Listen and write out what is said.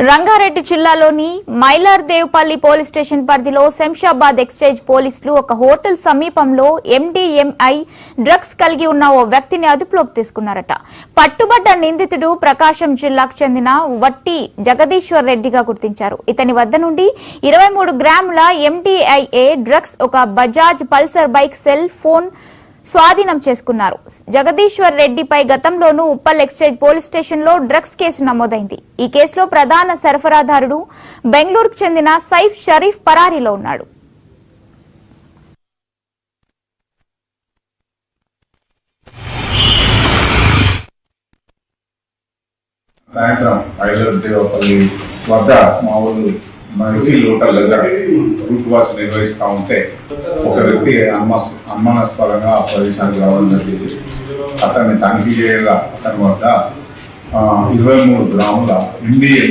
రంగారెడ్డి జిల్లాలోని Mylardevpally police station పరిధిలో Shamshabad exchange పోలీసులు ఒక హోటల్ సమీపంలో ఎండీఎంఐ డ్రగ్స్ కలిగి ఉన్న ఓ వ్యక్తిని అదుపులోకి తీసుకున్నారట. పట్టుబడ్డ నిందితుడు ప్రకాశం జిల్లాకు చెందిన వట్టి జగదీశ్వర్ రెడ్డిగా గుర్తించారు. ఇతని వద్ద నుండి 23 గ్రాముల ఎండీఐఏ డ్రగ్స్, ఒక Bajaj Pulsar bike, cell phone స్వాధీనం చేసుకున్నారు. జగదీశ్వర్ రెడ్డిపై గతంలోనూ ఉప్పల్ ఎక్స్చేంజ్ పోలీస్ స్టేషన్ లో డ్రగ్స్ కేసు నమోదైంది. ఈ కేసులో ప్రధాన సరఫరాదారుడు బెంగళూరుకు చెందిన సైఫ్ షరీఫ్ పరారీలో ఉన్నాడు. సాయంత్రం మైలార్దేవ్పల్లి వద్ద మా ఊళ్ళు మైథిల్ హోటల్ దగ్గర రూట్ వాచ్ నిర్వహిస్తూ ఉంటే ఒక వ్యక్తి అనుమానాస్పదంగా ప్రదేశానికి రావడం జరిగింది. అతన్ని తనిఖీ చేయగా అతని వద్ద 23 గ్రాముల ఎండీఎంఏ